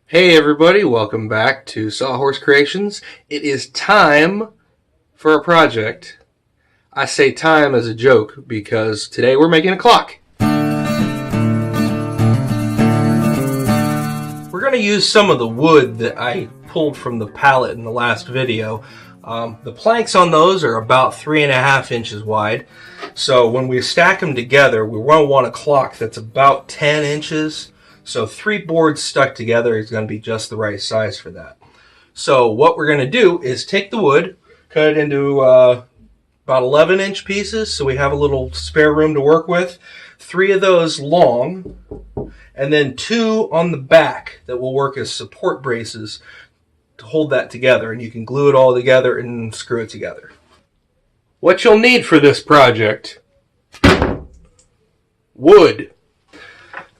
Hey everybody, welcome back to Sawhorse Creations. It is time for a project. I say time as a joke because today we're making a clock. We're going to use some of the wood that I pulled from the pallet in the last video. The planks on those are about 3.5 inches wide. So when we stack them together, we want a clock that's about 10 inches. So 3 boards stuck together is going to be just the right size for that. So what we're going to do is take the wood, cut it into about 11-inch pieces so we have a little spare room to work with. 3 of those long, and then 2 on the back that will work as support braces to hold that together. And you can glue it all together and screw it together. What you'll need for this project: wood,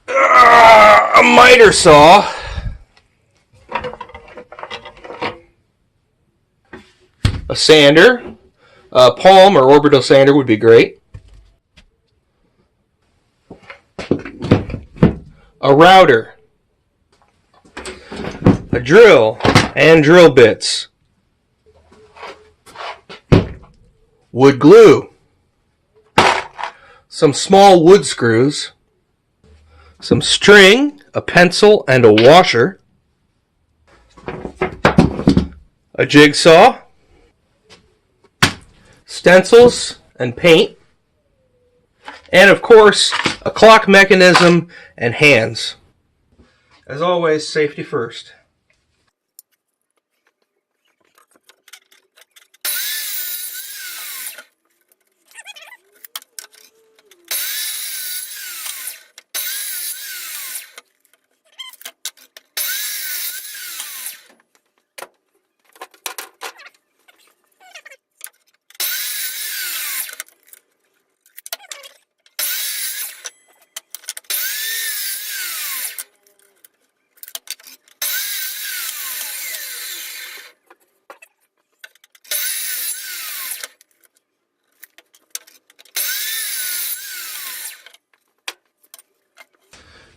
a miter saw, a sander, a palm or orbital sander would be great, a router, a drill and drill bits, wood glue, some small wood screws, some string, a pencil, and a washer, a jigsaw, stencils and paint, and of course a clock mechanism and hands. As always, safety first.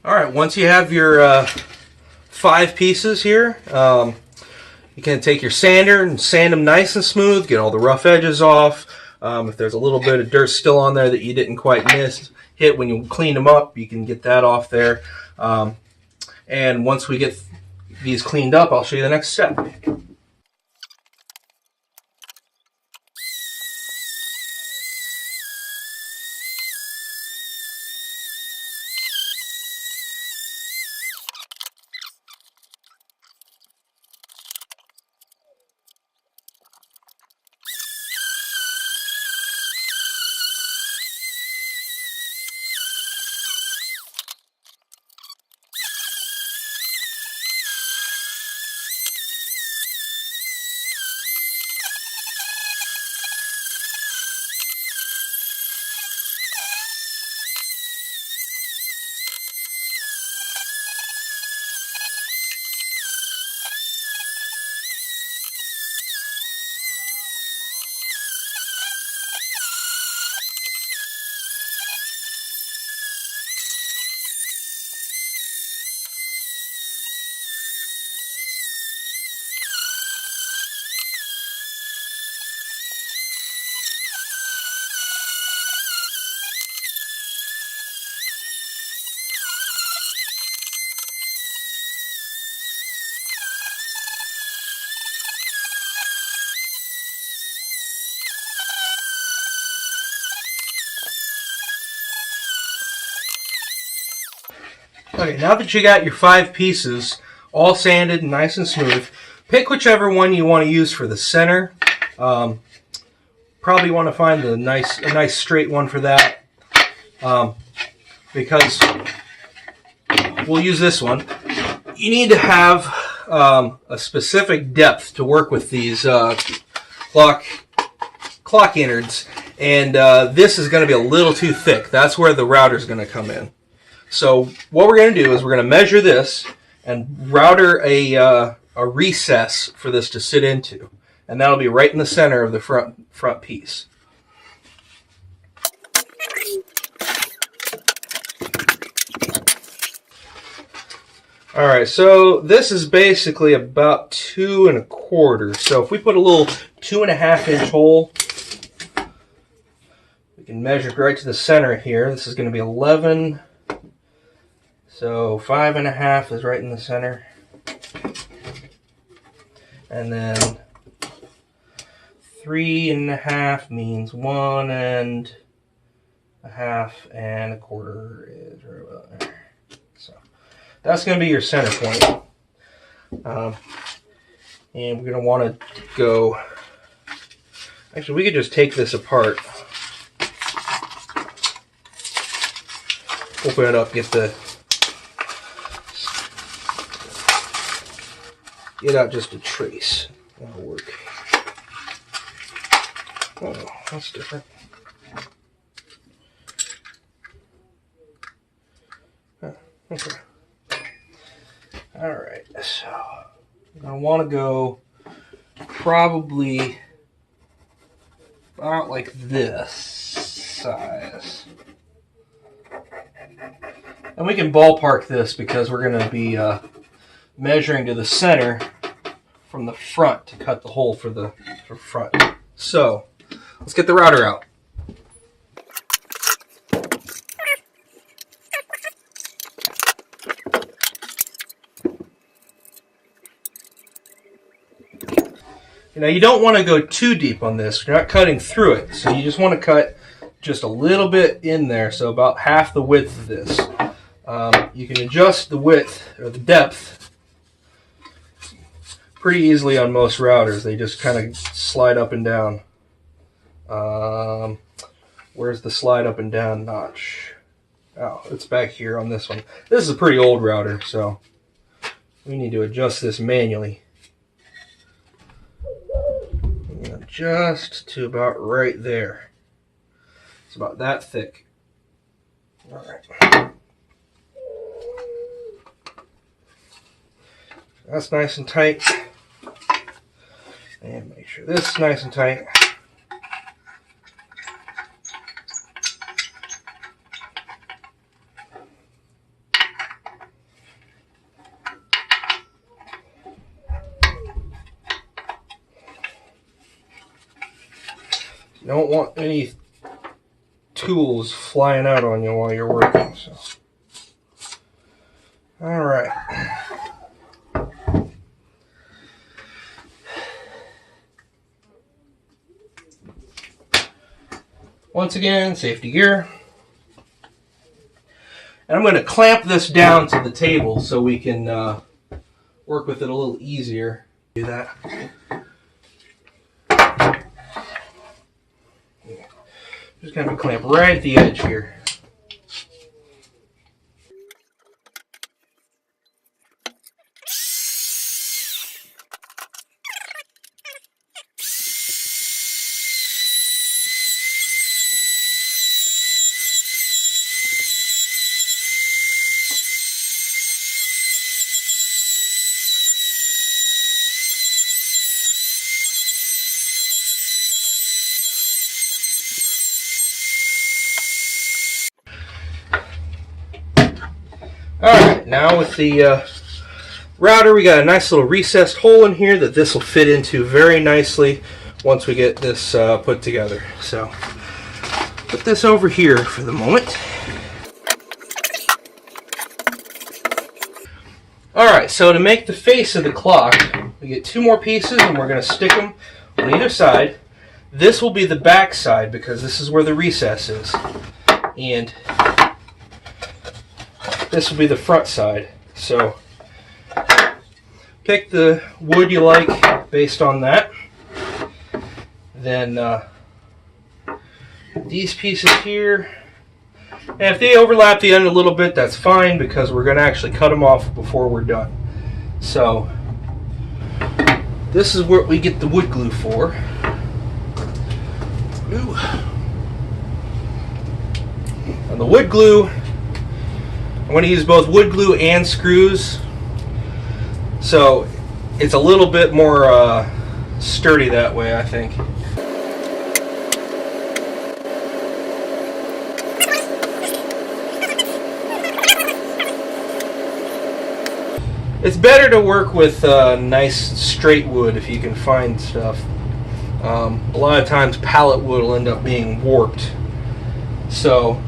Alright, once you have your 5 pieces here, you can take your sander and sand them nice and smooth, get all the rough edges off. If there's a little bit of dirt still on there that you didn't quite hit when you cleaned them up, you can get that off there. And once we get these cleaned up, I'll show you the next step. Okay, now that you got your 5 pieces all sanded and nice and smooth, pick whichever one you want to use for the center. Probably want to find a nice straight one for that, because we'll use this one. You need to have a specific depth to work with these clock innards, and this is going to be a little too thick. That's where the router is going to come in. So what we're going to do is we're going to measure this and router a recess for this to sit into, and that'll be right in the center of the front piece. Alright, so this is basically about 2 1/4. So if we put a little 2 1/2 inch hole, we can measure right to the center here. This is going to be 11. So 5 1/2 is right in the center. And then 3 1/2 means 1 1/2 and 1/4 is right about there. So that's going to be your center point. And we're going to want to go, actually we could just take this apart. Open it up, get out just a trace. That'll work. Oh, that's different. Okay. Alright, so I'm going to want to go probably about like this size. And we can ballpark this because we're going to be measuring to the center from the front to cut the hole for front. So, let's get the router out. Now you don't want to go too deep on this. You're not cutting through it, so you just want to cut just a little bit in there, so about half the width of this. You can adjust the width or the depth pretty easily on most routers. They just kind of slide up and down. Where's the slide up and down notch? Oh, it's back here on this one. This is a pretty old router, so we need to adjust this manually. Just to about right there. It's about that thick. All right. That's nice and tight. And make sure this is nice and tight. You don't want any tools flying out on you while you're working. So, all right. Once again, safety gear. And I'm going to clamp this down to the table so we can work with it a little easier. Do that. Just kind of clamp right at the edge here. Alright, now with the router, we got a nice little recessed hole in here that this will fit into very nicely once we get this put together. So, put this over here for the moment. Alright, so to make the face of the clock, we get 2 more pieces and we're going to stick them on either side. This will be the back side because this is where the recess is. And this will be the front side. So pick the wood you like based on that. Then these pieces here, and if they overlap the end a little bit, that's fine because we're going to actually cut them off before we're done. So this is what we get the wood glue for. Ooh. And the wood glue, I'm going to use both wood glue and screws, so it's a little bit more sturdy that way, I think. It's better to work with nice straight wood if you can find stuff. A lot of times pallet wood will end up being warped. So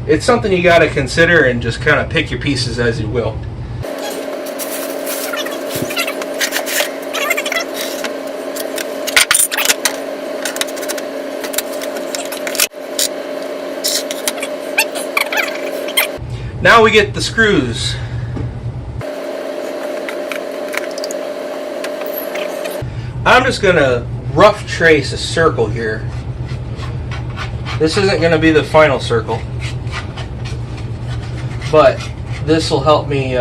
it's something you got to consider and just kind of pick your pieces as you will. Now we get the screws. I'm just going to rough trace a circle here. This isn't going to be the final circle, but this will help me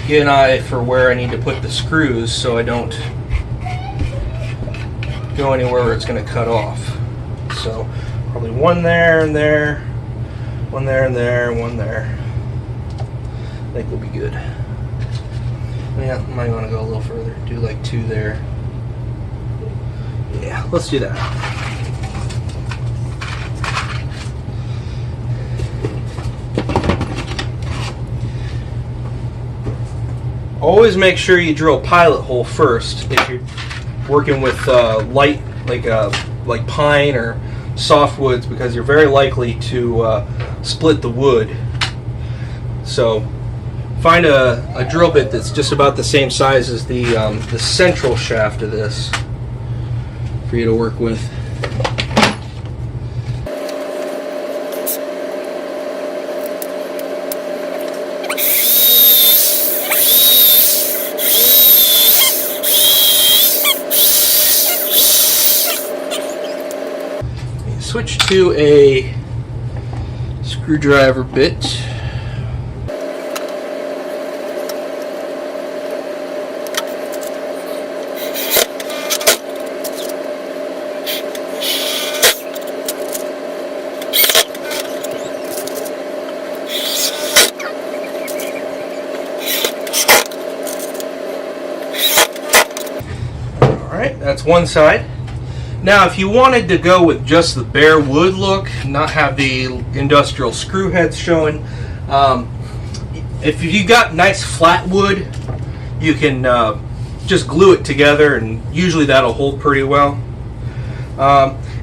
get an eye for where I need to put the screws so I don't go anywhere where it's going to cut off. So probably one there and there, one there and there, and one there. I think we'll be good. Yeah, I might want to go a little further. Do like 2 there. Yeah, let's do that. Always make sure you drill a pilot hole first if you're working with light, like pine or softwoods, because you're very likely to split the wood. So find a drill bit that's just about the same size as the central shaft of this for you to work with. Switch to a screwdriver bit. Alright, that's one side. Now, if you wanted to go with just the bare wood look, not have the industrial screw heads showing, if you got nice flat wood, you can just glue it together, and usually that'll hold pretty well.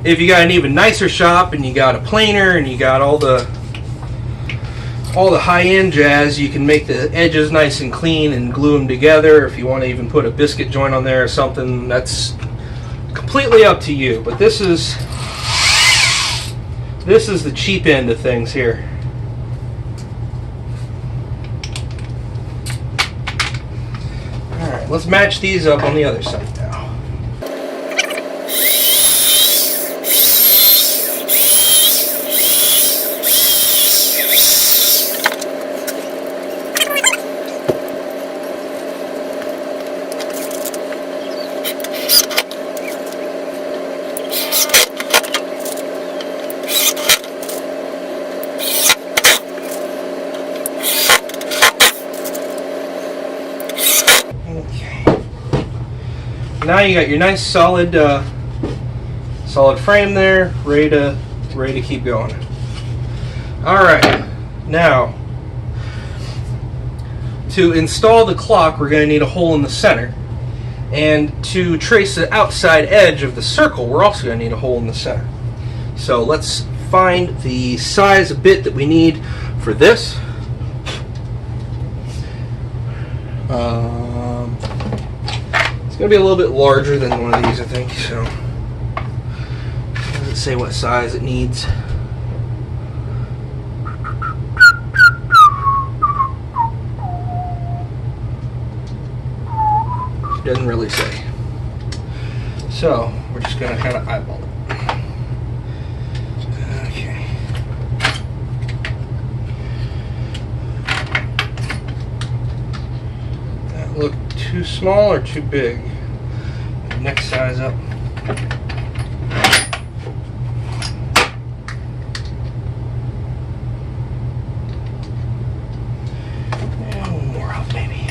If you got an even nicer shop and you got a planer and you got all the high-end jazz, you can make the edges nice and clean and glue them together. If you want to even put a biscuit joint on there or something, that's completely up to you. But this is the cheap end of things here. Alright, let's match these up on the other side now. Now you got your nice solid frame there, ready to keep going. All right, now to install the clock, we're going to need a hole in the center, and to trace the outside edge of the circle, we're also going to need a hole in the center. So let's find the size of bit that we need for this. It's going to be a little bit larger than one of these, I think. So it doesn't say what size it needs. It doesn't really say. So we're just going to kind of eyeball it. Okay. That look too small or too big? Next size up. And one more up, maybe.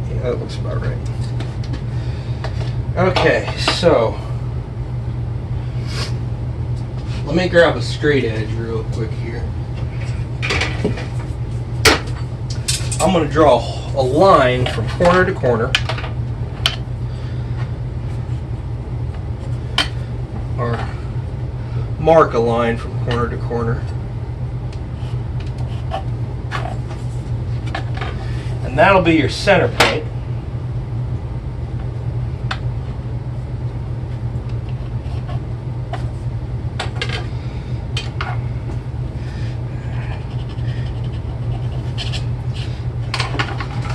Yeah, that looks about right. Okay, so Let me grab a straight edge real quick here. I'm going to draw a line from corner to corner. Or mark a line from corner to corner. And that'll be your center point.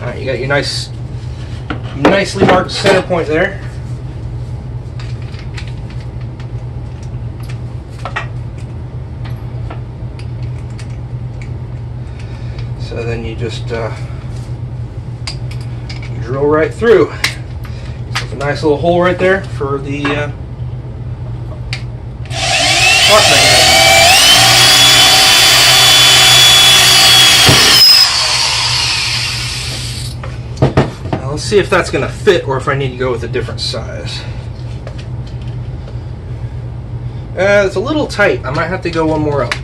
Alright, you got your nicely marked center point there. So then you just drill right through. There's a nice little hole right there for the spark mechanism. Now let's see if that's going to fit or if I need to go with a different size. It's a little tight. I might have to go one more up.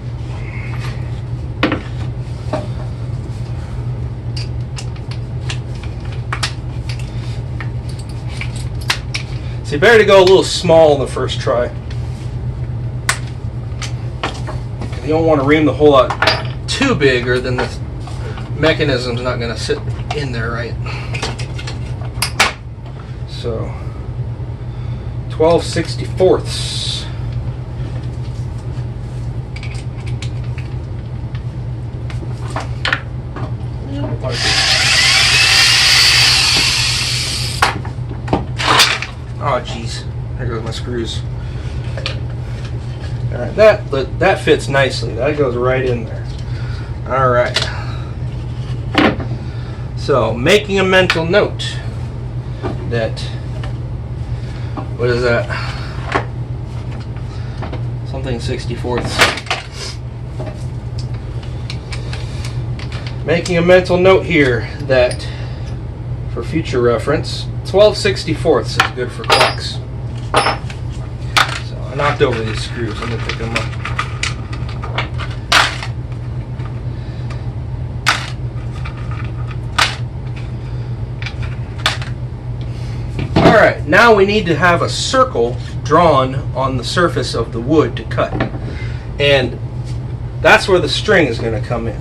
So you better to go a little small in the first try. You don't want to ream the hole out too big, or then the mechanism's not going to sit in there right. So 12/64. Oh geez, there goes my screws. All right, that fits nicely. That goes right in there. All right. So making a mental note that, what is that? Something 64ths. Making a mental note here that for future reference, 12/64 is good for clocks. So I knocked over these screws. I'm going to pick them up. Alright, now we need to have a circle drawn on the surface of the wood to cut. And that's where the string is going to come in.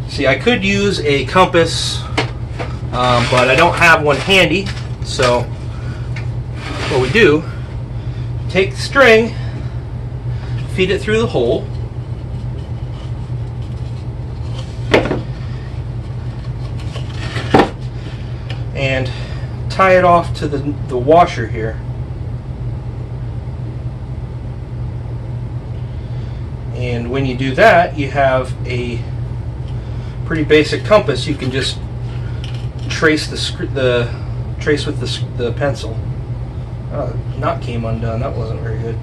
See, I could use a compass, but I don't have one handy. So what we do, take the string, feed it through the hole, and tie it off to the washer here. And when you do that, you have a pretty basic compass. You can just trace trace with the pencil. Knot came undone. That wasn't very good.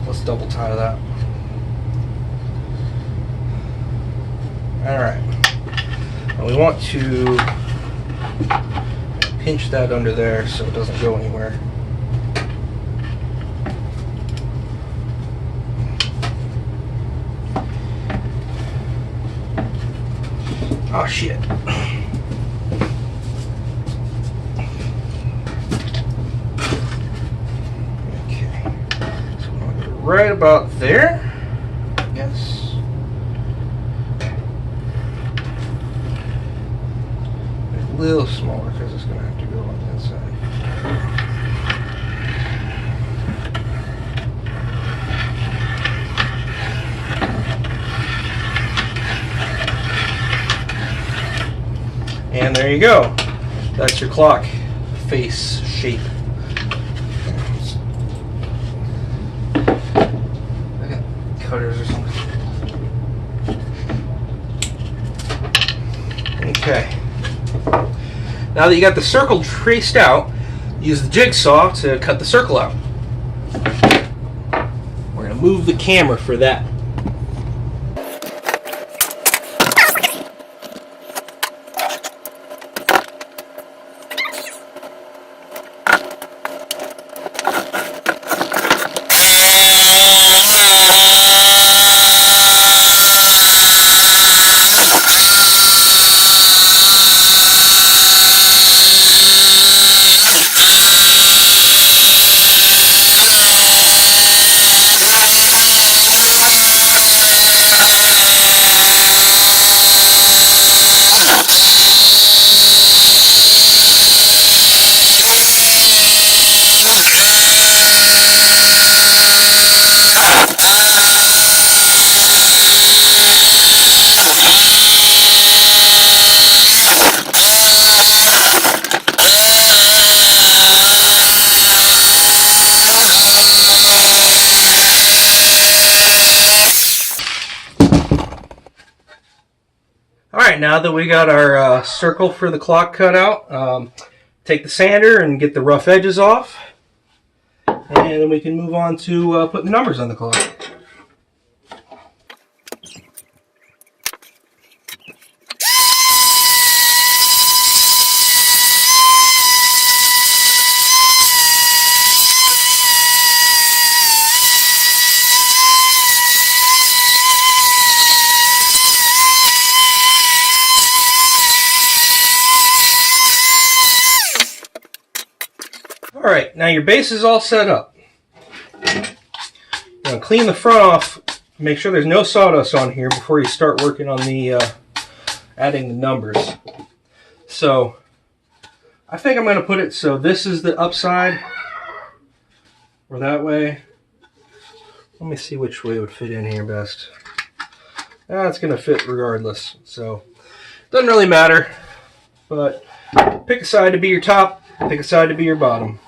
Let's double tie that. All right. And we want to pinch that under there so it doesn't go anywhere. Oh shit. Okay. So I'm gonna go right about there. Yes. A little smaller because it's gonna have to go on the inside. And there you go. That's your clock face shape. I got cutters or something. Okay. Now that you got the circle traced out, use the jigsaw to cut the circle out. We're going to move the camera for that. Alright, now that we got our circle for the clock cut out, take the sander and get the rough edges off, and then we can move on to putting the numbers on the clock. Alright, now your base is all set up. Now clean the front off, make sure there's no sawdust on here before you start working on the adding the numbers. So I think I'm going to put it so this is the upside, or that way. Let me see which way it would fit in here best. It's going to fit regardless, so it doesn't really matter, but pick a side to be your top, pick a side to be your bottom.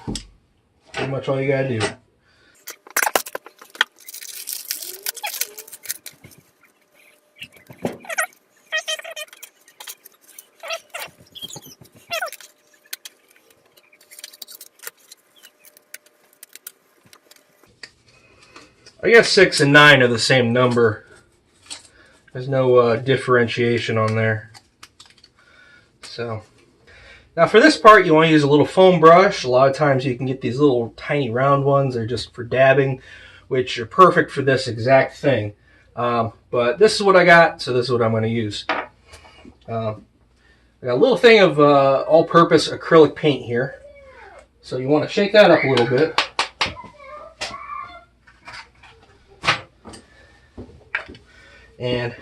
Pretty much all you gotta do. I guess 6 and 9 are the same number. There's no differentiation on there. So now for this part, you want to use a little foam brush. A lot of times you can get these little tiny round ones. They're just for dabbing, which are perfect for this exact thing. But this is what I got, so this is what I'm going to use. I got a little thing of all-purpose acrylic paint here. So you want to shake that up a little bit. And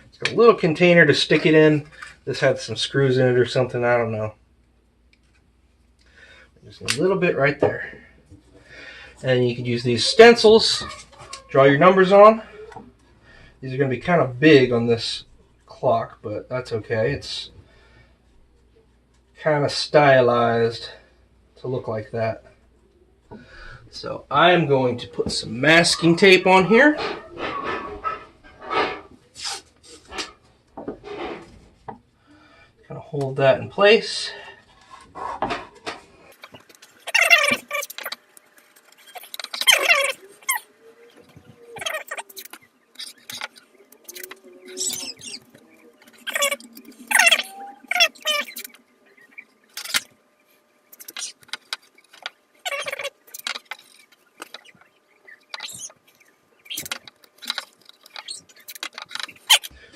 it's got a little container to stick it in. This had some screws in it or something, I don't know. Just a little bit right there. And you can use these stencils, draw your numbers on. These are going to be kind of big on this clock, but that's okay. It's kind of stylized to look like that. So I am going to put some masking tape on here. Kind of hold that in place.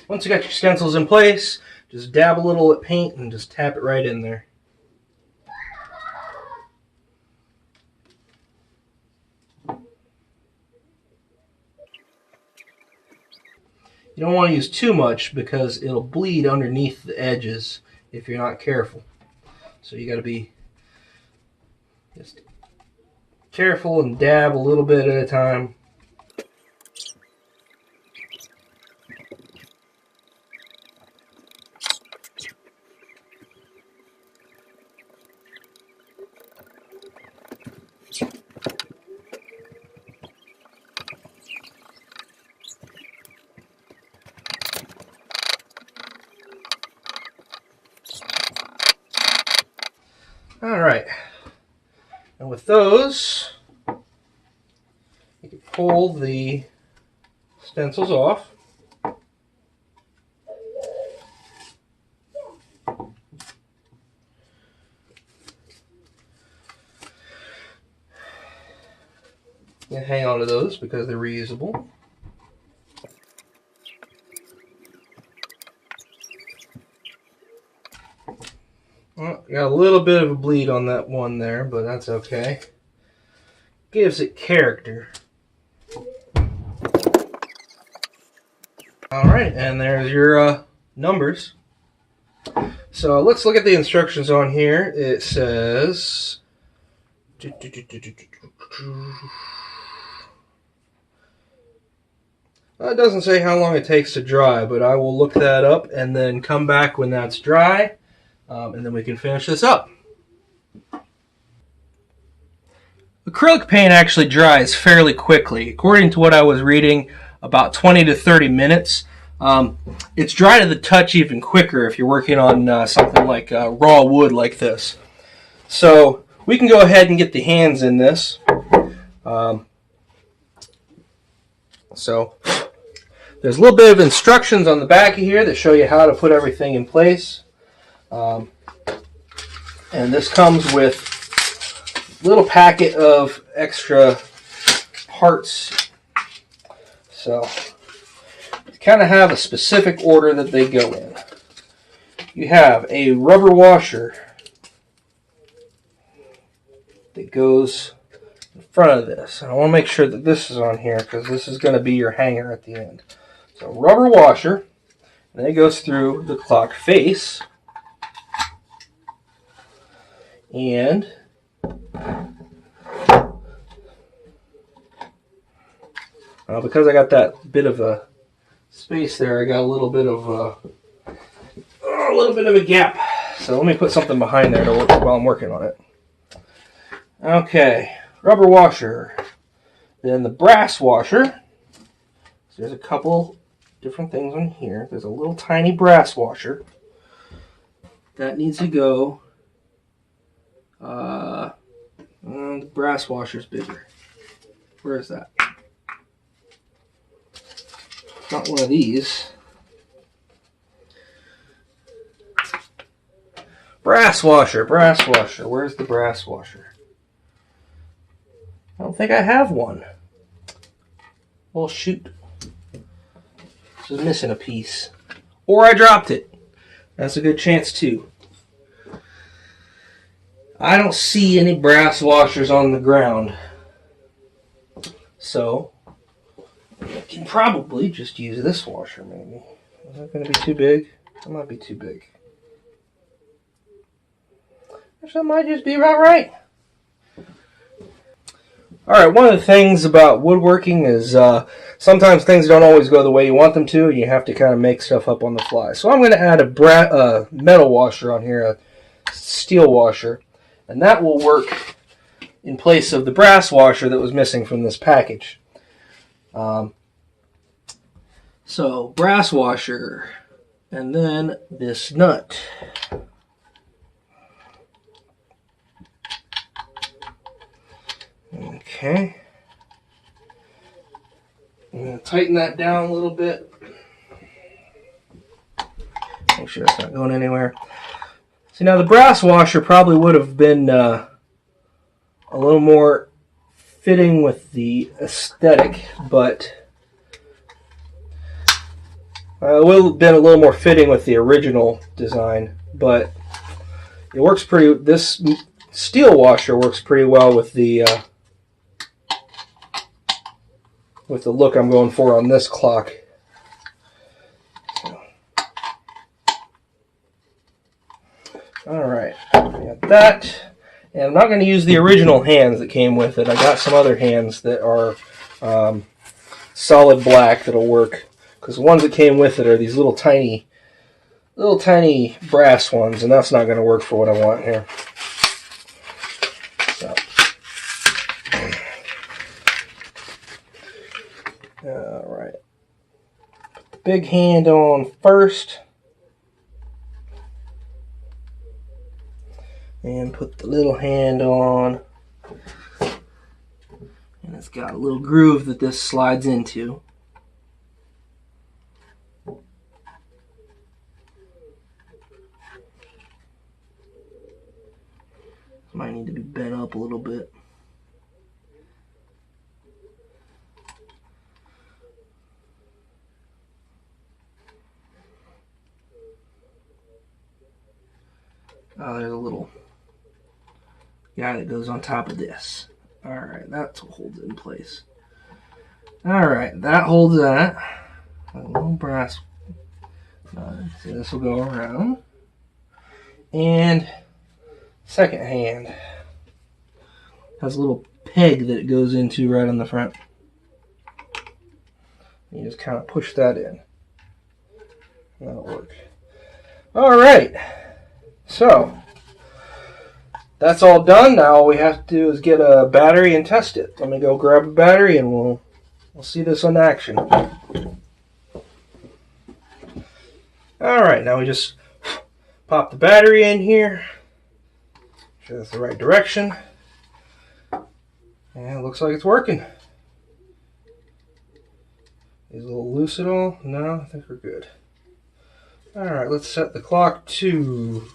Once you got your stencils in place, just dab a little at paint and just tap it right in there. You don't want to use too much because it'll bleed underneath the edges if you're not careful. So you got to be just careful and dab a little bit at a time. Alright, and with those, you can pull the stencils off. And hang on to those because they're reusable. Well, got a little bit of a bleed on that one there, but that's okay. Gives it character. Alright, and there's your numbers. So let's look at the instructions on here. It says... It doesn't say how long it takes to dry, but I will look that up and then come back when that's dry. And then we can finish this up. Acrylic paint actually dries fairly quickly. According to what I was reading, about 20 to 30 minutes. It's dry to the touch even quicker if you're working on something like raw wood like this. So we can go ahead and get the hands in this. So there's a little bit of instructions on the back of here that show you how to put everything in place. And this comes with a little packet of extra parts. So you kind of have a specific order that they go in. You have a rubber washer that goes in front of this. And I want to make sure that this is on here because this is going to be your hanger at the end. So rubber washer, and it goes through the clock face. And because I got that bit of a space there, I got a little bit of a gap. So let me put something behind there to work while I'm working on it. Okay, rubber washer. Then the brass washer. So there's a couple different things on here. There's a little tiny brass washer that needs to go. The brass washer's bigger. Where is that? Not one of these. Brass washer, brass washer. Where's the brass washer? I don't think I have one. Well, shoot. This is missing a piece. Or I dropped it. That's a good chance, too. I don't see any brass washers on the ground. So I can probably just use this washer, maybe. Is that going to be too big? That might be too big. That might just be about right. Alright, one of the things about woodworking is sometimes things don't always go the way you want them to, and you have to kind of make stuff up on the fly. So I'm going to add a metal washer on here, a steel washer, and that will work in place of the brass washer that was missing from this package. So brass washer, and then this nut. Okay. I'm going to tighten that down a little bit. Make sure it's not going anywhere. See, now the brass washer probably would have been a little more fitting with the aesthetic, but it would have been a little more fitting with the original design, but it works pretty. This steel washer works pretty well with the look I'm going for on this clock. Alright, got that. And I'm not going to use the original hands that came with it. I got some other hands that are solid black that'll work. Because the ones that came with it are these little tiny brass ones, and that's not going to work for what I want here. So. Alright. Put the big hand on first. And put the little hand on. And it's got a little groove that this slides into. Might need to be bent up a little bit. Oh, there's a little guy that goes on top of this. Alright, that holds it in place. Alright, that holds that. A little brass. So this will go around. And second hand has a little peg that it goes into right on the front. You just kind of push that in. That'll work. Alright. So, that's all done. Now all we have to do is get a battery and test it. Let me go grab a battery and we'll see this in action. Alright, now we just pop the battery in here. Sure that's the right direction. And it looks like it's working. Is it a little loose at all? No, I think we're good. Alright, let's set the clock to,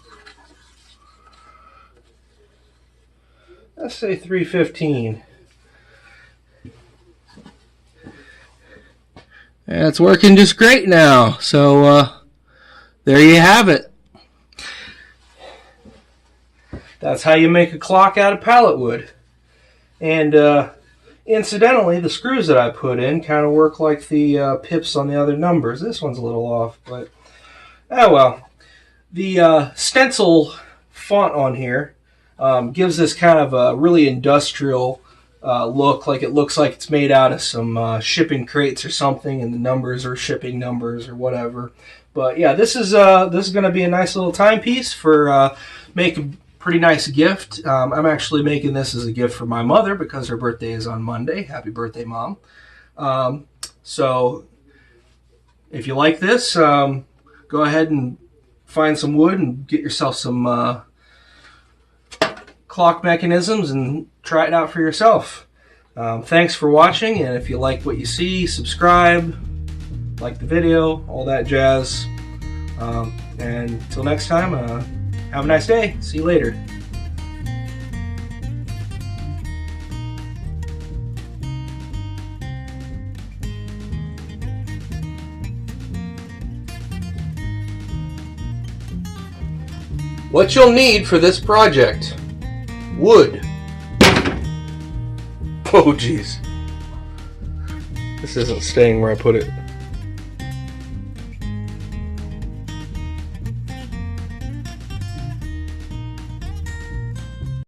let's say 3:15. And it's working just great now. So there you have it. That's how you make a clock out of pallet wood. And incidentally, the screws that I put in kind of work like the pips on the other numbers. This one's a little off, but oh well. The stencil font on here gives this kind of a really industrial look, like it looks like it's made out of some shipping crates or something, and the numbers are shipping numbers or whatever. But yeah, this is going to be a nice little timepiece for making a pretty nice gift. I'm actually making this as a gift for my mother because her birthday is on Monday. Happy birthday, Mom. So if you like this, go ahead and find some wood and get yourself some clock mechanisms and try it out for yourself. Thanks for watching, and if you like what you see, subscribe, like the video, all that jazz. And until next time, have a nice day. See you later. What you'll need for this project: wood. Oh geez, this isn't staying where I put it.